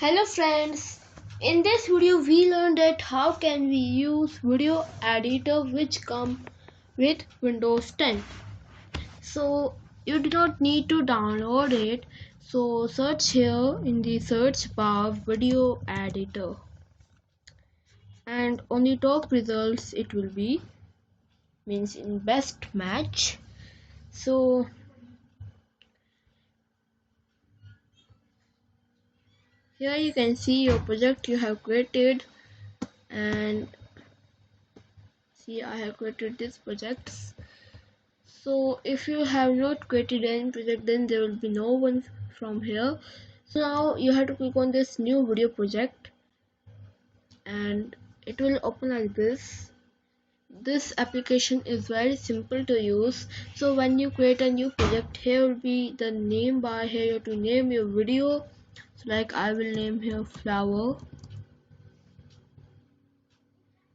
Hello friends, in this video we learned that how can we use video editor which come with Windows 10. So you do not need to download it. So search here in the search bar video editor, and on the top results it will be means in best match. So here you can see your project you have created, and see I have created this projects. So if you have not created any project, then there will be no one from here. So now you have to click on this new video project and it will open like this. This application is very simple to use. So when you create a new project, here will be the name bar. Here you have to name your video. So like I will name here flower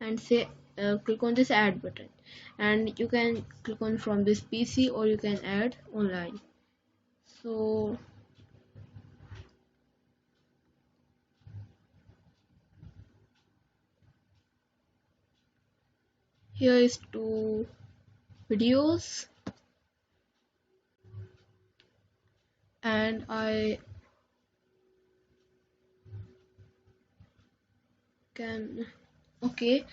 and say click on this add button, and you can click on from this PC or you can add online. So here is two videos, and I can okay.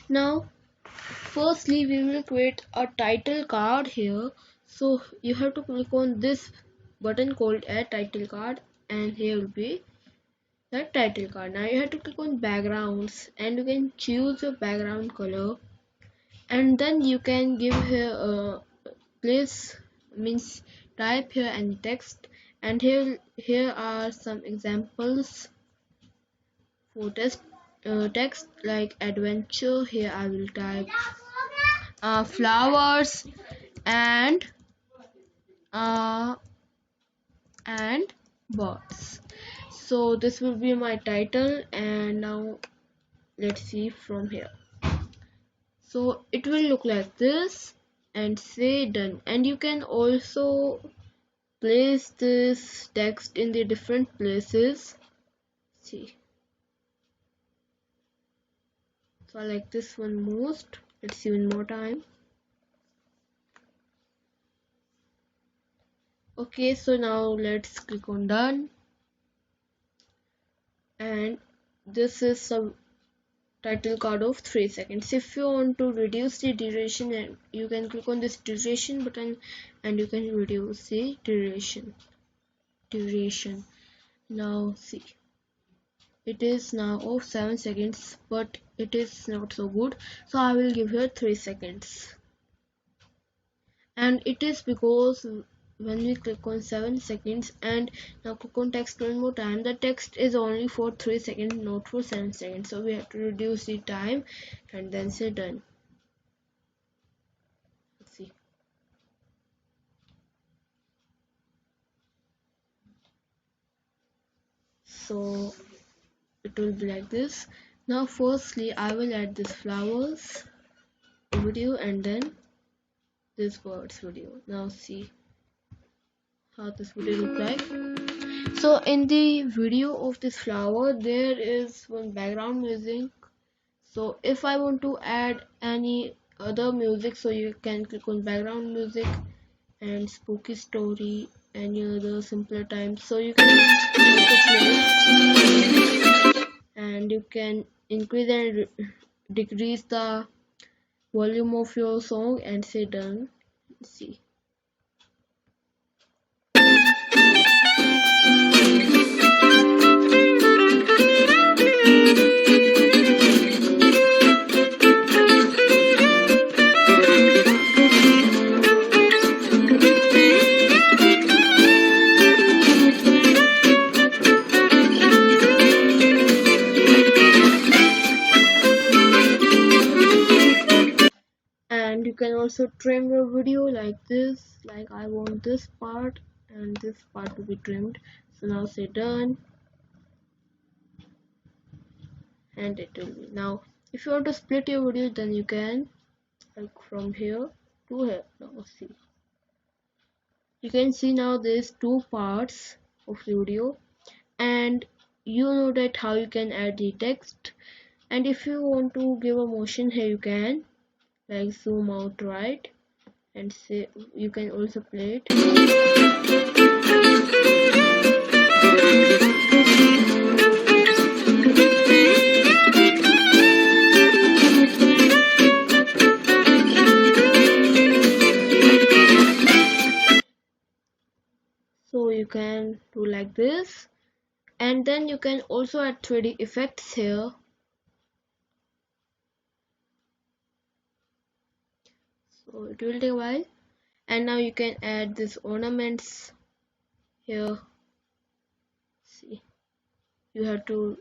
Now firstly we will create a title card here. So you have to click on this button called add title card, and here will be the title card. Now you have to click on backgrounds and you can choose your background color, and then you can give here a place means type here any text, and here are some examples for text like adventure. Here I will type flowers and uh, and birds. So this will be my title, and now let's see from here. So it will look like this, and say done. And you can also place this text in the different places. See, so I like this one most. Let's see one more time. Okay, so now let's click on done, and this is some title card of 3 seconds. If you want to reduce the duration, you can click on this duration button and you can reduce the duration. Now see, it is now of 7 seconds, but it is not so good, so I will give here 3 seconds. And it is because when we click on 7 seconds and now click on text one more time, the text is only for 3 seconds, not for 7 seconds, so we have to reduce the time and then say done. Let's see. So it will be like this. Now firstly I will add this flowers video and then this birds video. Now see how this video look like. So in the video of this flower there is one background music. So if I want to add any other music, so you can click on background music and spooky story, any other simpler times. So you can play, and you can increase and decrease the volume of your song and say done. See. And you can also trim your video like this, like I want this part and this part to be trimmed. So now say done, and it will be. Now if you want to split your video, then you can, like from here to here. Now see, you can see now there's two parts of the video, and you know that how you can add the text. And if you want to give a motion here, you can like zoom out right and say you can also play it. So you can do like this, and then you can also add 3D effects here. So it will take a while. And now you can add these ornaments here. See, you have to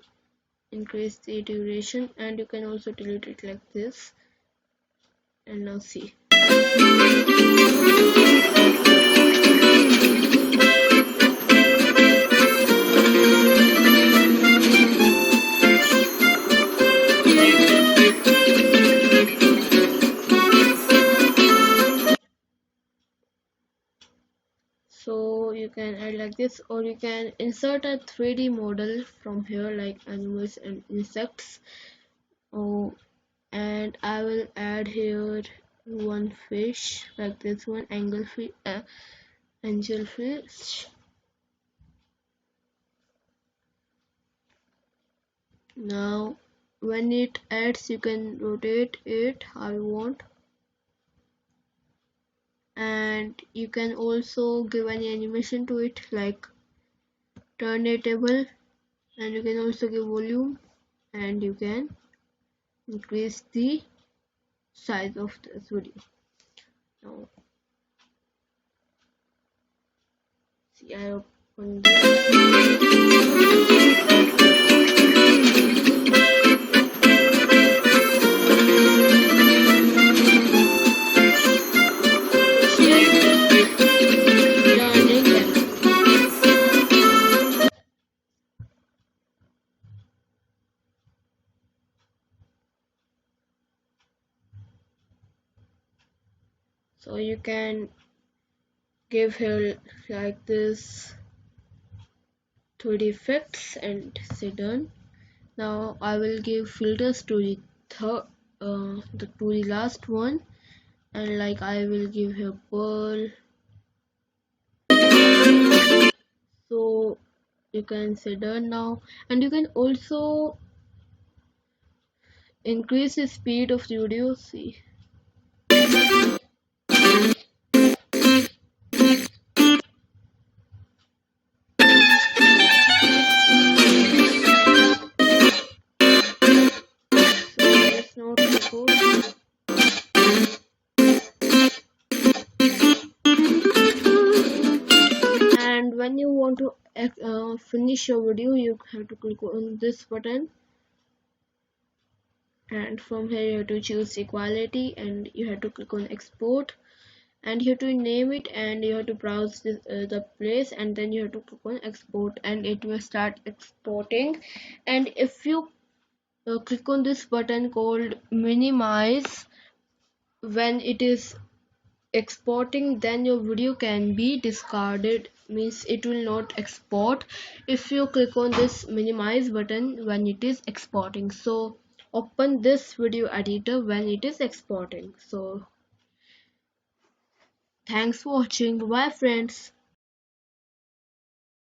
increase the duration, and you can also delete it like this. And now see. So you can add like this, or you can insert a 3D model from here like animals and insects. Oh, and I will add here one fish like this one, angelfish. Now when it adds, you can rotate it how you want, and you can also give any animation to it like turnable, and you can also give volume, and you can increase the size of this video. Now see, I open so you can give here like this 3D effects and say done. Now I will give filters to the to the last one, and like I will give here pearl. So you can say done now, and you can also increase the speed of the video. See. And when you want to finish your video, you have to click on this button, and from here you have to choose equality, and you have to click on export, and you have to name it, and you have to browse this, the place, and then you have to click on export, and it will start exporting. And if you click on this button called minimize when it is exporting, then your video can be discarded, means it will not export if you click on this minimize button when it is exporting. So open this video editor when it is exporting. So thanks for watching. Bye friends.